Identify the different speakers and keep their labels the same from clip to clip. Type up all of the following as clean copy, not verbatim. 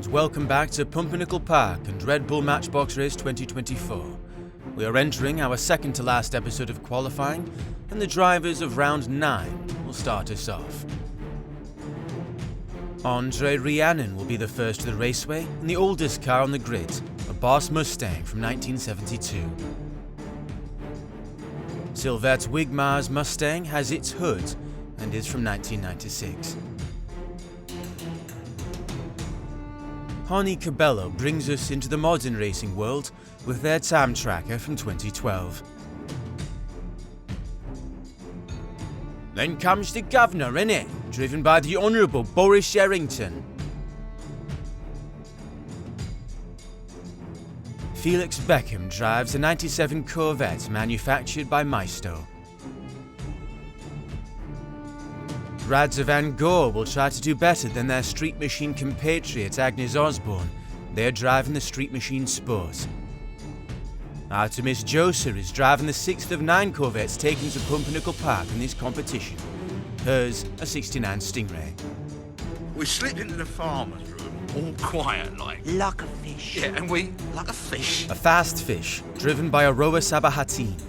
Speaker 1: welcome back to Pumpernickel Park and Red Bull Matchbox Race 2024. We are entering our second to last episode of qualifying, and the drivers of round 9 will start us off. Andre Rhiannon will be the first to the raceway and the oldest car on the grid, a Boss Mustang from 1972. Sylvette Wigmar's Mustang has its hood and is from 1996. Honey Cabello brings us into the modern racing world with their time tracker from 2012. Then comes the governor, innit? Driven by the Honourable Boris Sherrington. Felix Beckham drives a 97 Corvette manufactured by Maisto. Radovan Gore will try to do better than their Street Machine compatriot Agnes Osborne. They're driving the Street Machine Sport. Artemis Joser is driving the 6th of 9 Corvettes taken to Pumpernickel Park in this competition. Hers a 69 Stingray.
Speaker 2: We slipped into the farmer's room, all quiet like
Speaker 3: a fish.
Speaker 2: Yeah, and we, like a fish.
Speaker 1: A fast fish, driven by Aroa Sabahatine.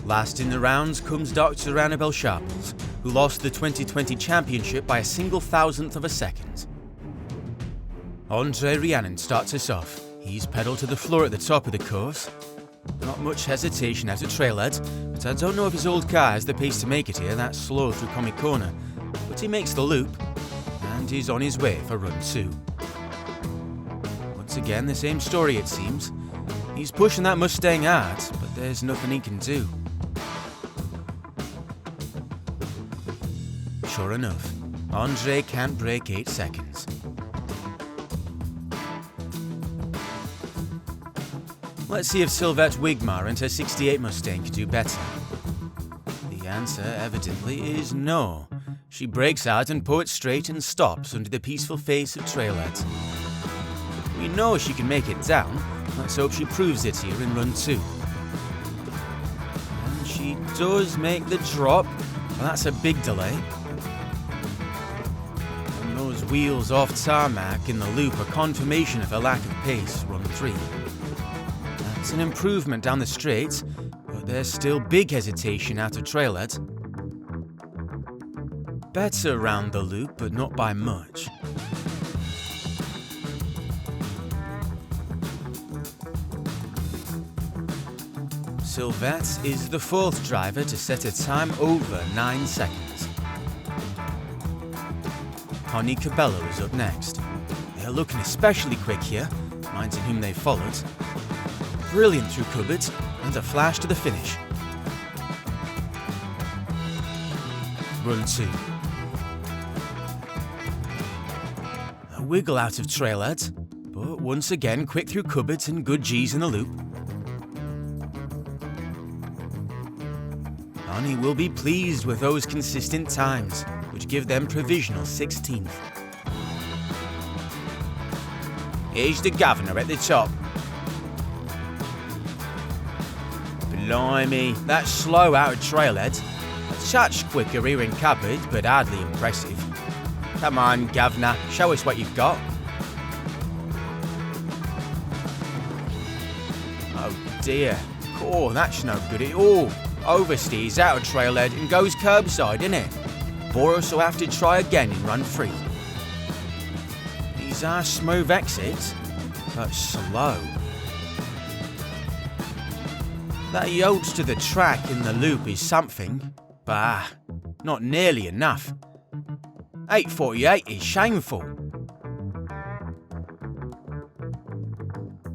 Speaker 1: Last in the rounds comes Dr. Annabelle Sharples, who lost the 2020 championship by a single thousandth of a second. Andre Rhiannon starts us off. He's pedalled to the floor at the top of the course. Not much hesitation out of trailhead, but I don't know if his old car has the pace to make it here that slow through Comic Corner. But he makes the loop, and he's on his way for run 2. Once again, the same story it seems. He's pushing that Mustang hard, but there's nothing he can do. Sure enough, Andre can't break 8 seconds. Let's see if Sylvette Wigmar and her 68 Mustang can do better. The answer, evidently, is no. She breaks out and puts straight and stops under the peaceful face of trailhead. We know she can make it down. Let's hope she proves it here in run 2. And she does make the drop. Well, that's a big delay. And those wheels off tarmac in the loop are confirmation of her lack of pace, run 3. It's an improvement down the straight, but there's still big hesitation out of trailhead. Better round the loop, but not by much. Sylvette is the 4th driver to set a time over 9 seconds. Honey Cabello is up next. They're looking especially quick here, minding whom they followed. Brilliant through cupboards, and a flash to the finish. Run 2. A wiggle out of trailhead, but once again quick through cupboards and good G's in the loop. Honey will be pleased with those consistent times, which give them provisional 16th. Here's the governor at the top. Blimey, that's slow out of trailhead. A touch quicker here in cupboard, but hardly impressive. Come on, governor, show us what you've got. Oh dear. Oh, that's no good at all. Oversteers out of trailhead and goes curbside, innit? Boris will have to try again in run 3. These are smooth exits, but slow. That he holds to the track in the loop is something, but not nearly enough. 8:48 is shameful.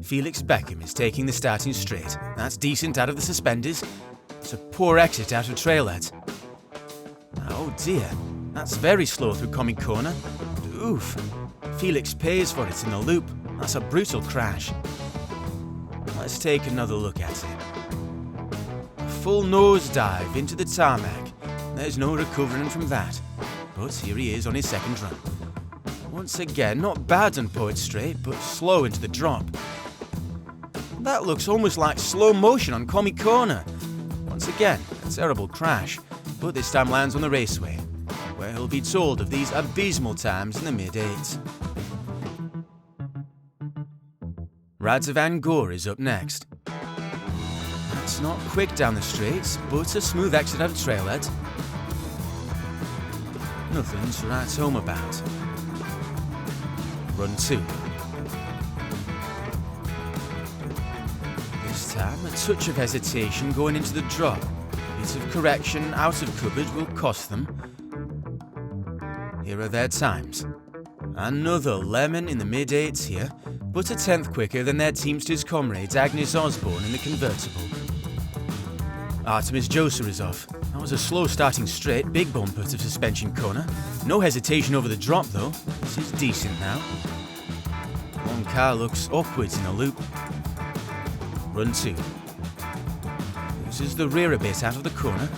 Speaker 1: Felix Beckham is taking the starting straight. That's decent out of the suspenders. It's a poor exit out of trailhead. Oh dear, that's very slow through Comic Corner. Oof. Felix pays for it in the loop. That's a brutal crash. Let's take another look at it. Full nosedive into the tarmac. There's no recovering from that. But here he is on his second run. Once again, not bad on Poet Straight, but slow into the drop. That looks almost like slow motion on Comic Corner. Once again, a terrible crash, but this time lands on the raceway, where he'll be told of these abysmal times in the mid-8s. Radovan Gore is up next. It's not quick down the straights, but a smooth exit out of trailhead. Nothing to write home about. Run 2. This time, a touch of hesitation going into the drop. Bit of correction out of cupboard will cost them. Here are their times. Another lemon in the mid-8s here, but a tenth quicker than their Teamsters comrades Agnes Osborne in the convertible. Artemis Joser is off. That was a slow starting straight, big bumper to suspension corner. No hesitation over the drop though. This is decent now. One car looks awkward in a loop. Run 2. Loses the rear a bit out of the corner.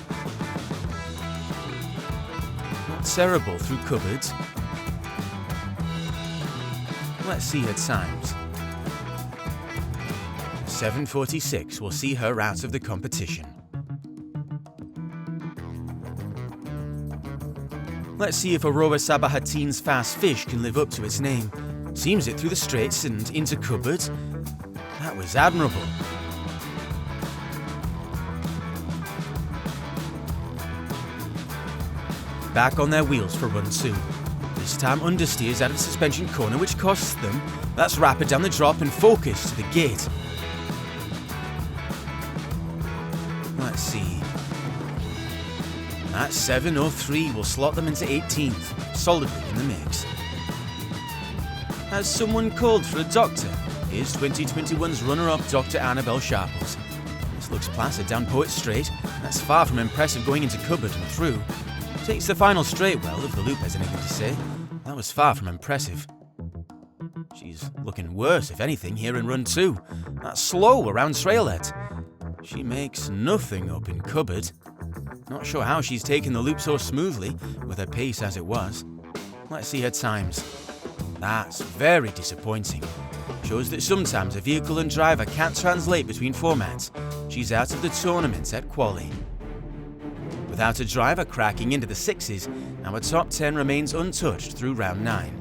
Speaker 1: Not terrible through cupboards. Let's see her times. 7:46 will see her out of the competition. Let's see if Aurora Sabahattin's Fast Fish can live up to its name. Seams it through the straights and into cupboards. That was admirable. Back on their wheels for run 2. This time understeers out of the suspension corner, which costs them. That's rapid down the drop and focus to the gate. Let's see. That 7:03 will slot them into 18th, solidly in the mix. Has someone called for a doctor? Here's 2021's runner-up Dr. Annabelle Sharples. This looks placid down Poet Straight. That's far from impressive going into cupboard and through. Takes the final straight well, if the loop has anything to say. That was far from impressive. She's looking worse, if anything, here in run 2. That's slow around trailhead. She makes nothing up in cupboard. Not sure how she's taken the loop so smoothly, with her pace as it was. Let's see her times. That's very disappointing. Shows that sometimes a vehicle and driver can't translate between formats. She's out of the tournament at Quali. Without a driver cracking into the 6s, our top 10 remains untouched through round 9.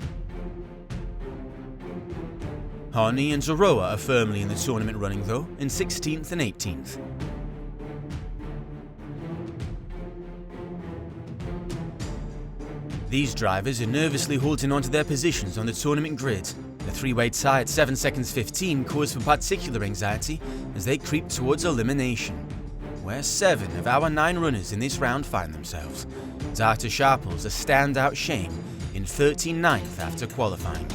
Speaker 1: Harney and Zaroa are firmly in the tournament running though, in 16th and 18th. These drivers are nervously holding onto their positions on the tournament grid. The three-way tie at 7 seconds 15 cause for particular anxiety as they creep towards elimination, where 7 of our 9 runners in this round find themselves. Dr. Sharples a standout shame in 39th after qualifying.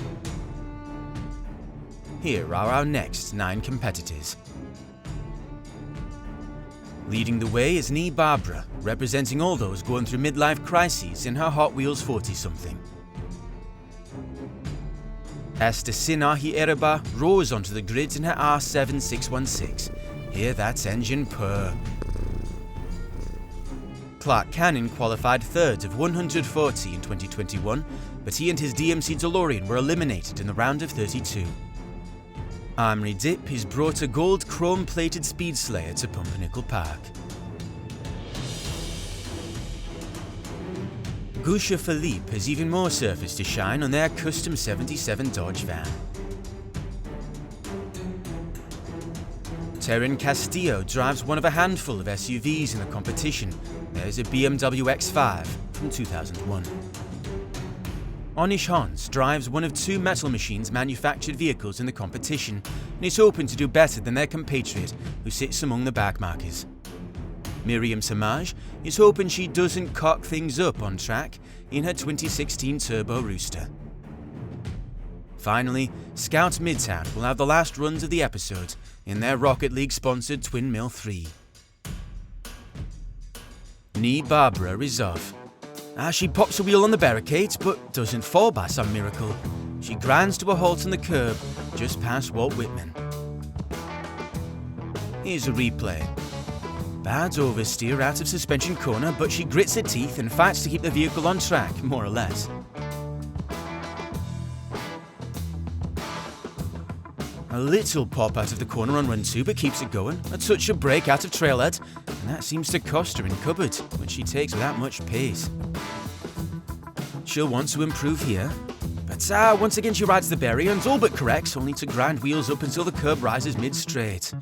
Speaker 1: Here are our next 9 competitors. Leading the way is Nee Barbara, representing all those going through midlife crises in her Hot Wheels 40-something. Esther Sinahi Ereba roars onto the grid in her R7616. Hear that engine purr. Clark Cannon qualified 3rd of 140 in 2021, but he and his DMC DeLorean were eliminated in the round of 32. Armory Dip has brought a gold chrome-plated Speed Slayer to Pumpernickel Park. Gusha Philippe has even more surface to shine on their custom 77 Dodge van. Terran Castillo drives one of a handful of SUVs in the competition. There's a BMW X5 from 2001. Onish Hans drives one of 2 Metal Machines manufactured vehicles in the competition and is hoping to do better than their compatriot who sits among the backmarkers. Miriam Samaj is hoping she doesn't cock things up on track in her 2016 Turbo Rooster. Finally, Scout Midtown will have the last runs of the episode in their Rocket League sponsored Twin Mill 3. Nee Barbara is off. She pops a wheel on the barricades, but doesn't fall by some miracle. She grinds to a halt on the curb, just past Walt Whitman. Here's a replay. Bad oversteer out of suspension corner, but she grits her teeth and fights to keep the vehicle on track, more or less. A little pop out of the corner on run 2, but keeps it going. A touch of brake out of trailhead, and that seems to cost her in cupboard, which she takes without much pace. She'll want to improve here, but But once again she rides the barrier and all but corrects, only to grind wheels up until the curb rises mid-straight.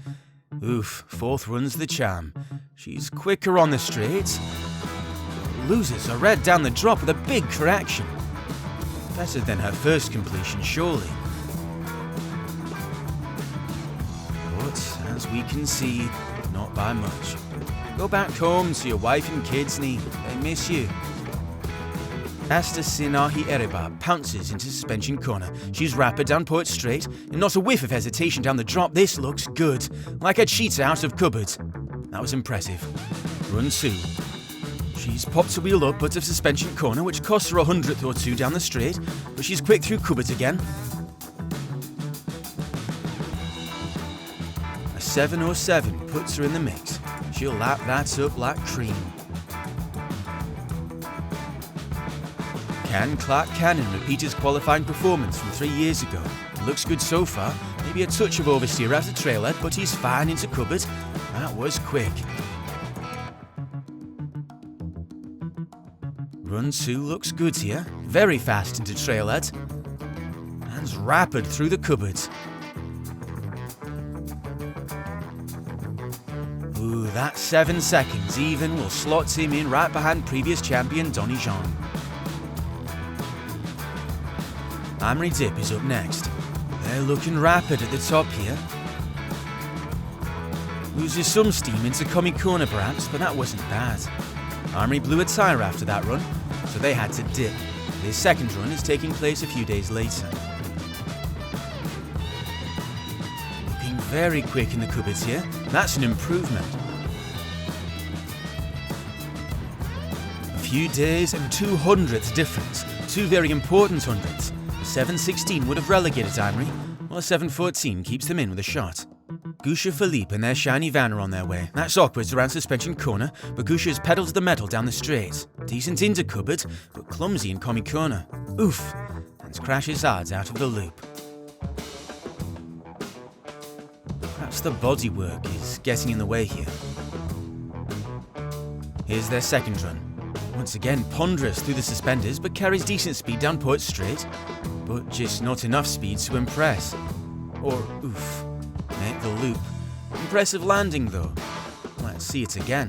Speaker 1: Oof, fourth run's the charm. She's quicker on the straight. Loses a red down the drop with a big correction. Better than her first completion, surely. But, as we can see, not by much. Go back home to your wife and kids, Nee. They miss you. Asta Sinahi Ereba pounces into suspension corner. She's rapid down Poet Straight, and not a whiff of hesitation down the drop. This looks good. Like a cheetah out of cupboard. That was impressive. Run 2. She's popped a wheel up but of suspension corner, which costs her a hundredth or two down the straight, but she's quick through cupboards again. A 707 puts her in the mix. She'll lap that up like cream. Can Clark Cannon repeat his qualifying performance from 3 years ago? It looks good so far. Maybe a touch of oversteer out of trailhead, but he's fine into cupboard. That was quick. Run 2 looks good here. Very fast into trailhead. And rapid through the cupboards. Ooh, that 7 seconds even will slot him in right behind previous champion Donny Jean. Amory Dip is up next. They're looking rapid at the top here. Loses some steam into Comic Corner perhaps, but that wasn't bad. Amory blew a tyre after that run, so they had to dip. Their second run is taking place a few days later. Looking very quick in the cupboards here. That's an improvement. A few days and 200ths difference. Two very important hundredths. A 7.16 would have relegated Amory, while a 7.14 keeps them in with a shot. Gusha Philippe and their shiny van are on their way. That's awkward around suspension corner, but Gusha has pedalled to the metal down the straight. Decent into cupboard, but clumsy in Comic Corner. Oof! And crashes hard out of the loop. Perhaps the bodywork is getting in the way here. Here's their second run. Once again ponderous through the suspenders, but carries decent speed down Poet Straight, but just not enough speed to impress. Or, oof, make the loop. Impressive landing though. Let's see it again.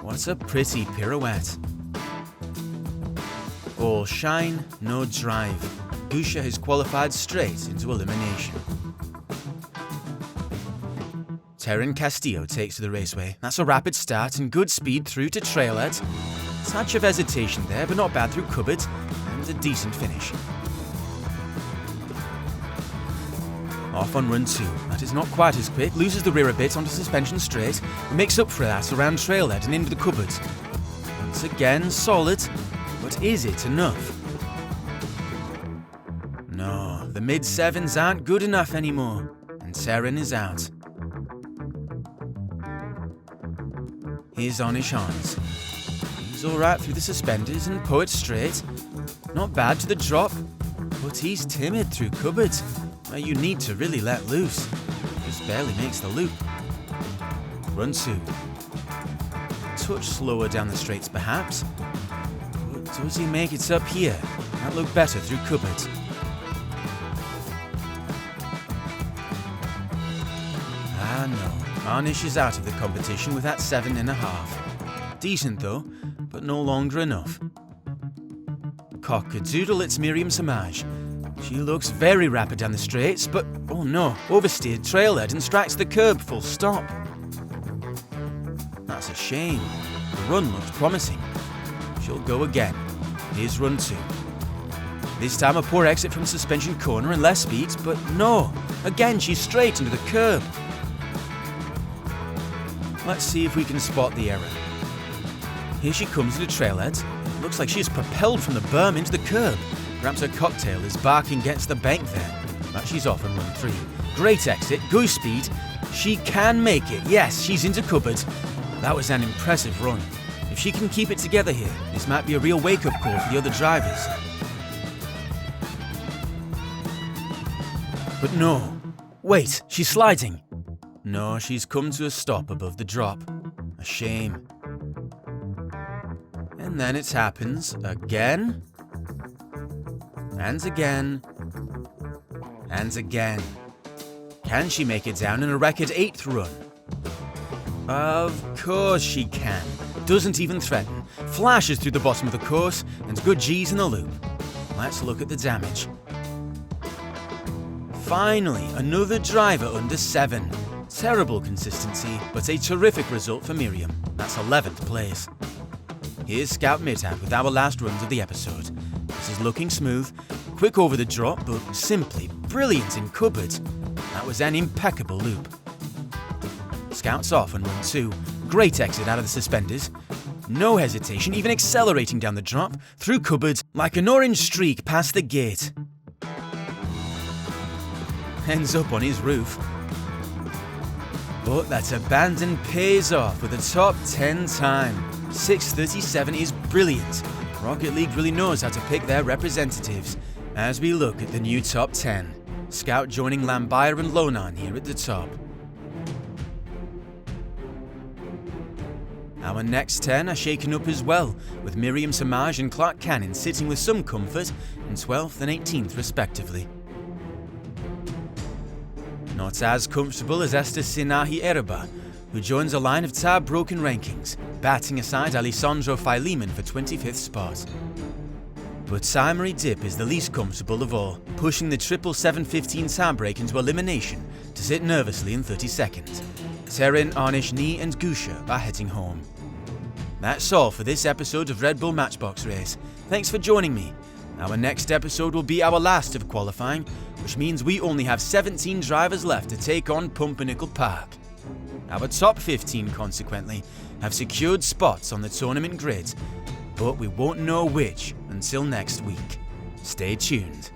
Speaker 1: What a pretty pirouette. All shine, no drive. Gusha has qualified straight into elimination. Terran Castillo takes to the raceway. That's a rapid start and good speed through to trailhead. Touch of hesitation there, but not bad through cupboard, and a decent finish. Off on run 2. That is not quite as quick. Loses the rear a bit onto suspension straight, but makes up for that around trailhead and into the cupboard. Once again, solid, but is it enough? No, the mid-7s aren't good enough anymore, and Terran is out. Here's Onish Hans. He's alright through the suspenders and Poet Straight. Not bad to the drop, but he's timid through cupboards, where you need to really let loose. Just barely makes the loop. Run 2. Touch slower down the straights perhaps, but does he make it up here? That looked better through cupboards. Ah no. Arnish is out of the competition with that 7.5. Decent though, but no longer enough. Cock-a-doodle, it's Miriam Samaj. She looks very rapid down the straights, but oh no, oversteered trailhead and strikes the curb full stop. That's a shame. The run looks promising. She'll go again. Here's run 2. This time a poor exit from suspension corner and less speed, but no. Again she's straight into the curb. Let's see if we can spot the error. Here she comes into trailhead. It looks like she is propelled from the berm into the curb. Perhaps her cocktail is barking against the bank there. But she's off on run 3. Great exit, goose speed. She can make it. Yes, she's into cupboard. That was an impressive run. If she can keep it together here, this might be a real wake-up call for the other drivers. But no. Wait, she's sliding. No, she's come to a stop above the drop. A shame. And then it happens again, and again, and again. Can she make it down in a record 8th run? Of course she can. Doesn't even threaten. Flashes through the bottom of the course, and good G's in the loop. Let's look at the damage. Finally, another driver under 7. Terrible consistency, but a terrific result for Miriam. That's 11th place. Here's Scout Mithap with our last runs of the episode. This is looking smooth, quick over the drop, but simply brilliant in cupboard. That was an impeccable loop. Scout's off on run 2. Great exit out of the suspenders. No hesitation, even accelerating down the drop, through cupboard, like an orange streak past the gate. Ends up on his roof. But that abandon pays off with a top 10 time. 6:37 is brilliant. Rocket League really knows how to pick their representatives. As we look at the new top 10, Scout joining Lambire and Lonan here at the top. Our next 10 are shaken up as well, with Miriam Samaj and Clark Cannon sitting with some comfort in 12th and 18th respectively. Not as comfortable as Esther Sinahi Erba, who joins a line of tab-broken rankings, batting aside Alessandro Philemon for 25th spot. But Simari Dip is the least comfortable of all, pushing the 777-15 tab break into elimination to sit nervously in 32nd. Terin, Arnish, Nee and Gusha are heading home. That's all for this episode of Red Bull Matchbox Race. Thanks for joining me. Our next episode will be our last of qualifying, which means we only have 17 drivers left to take on Pumpernickel Park. Our top 15, consequently, have secured spots on the tournament grid, but we won't know which until next week. Stay tuned.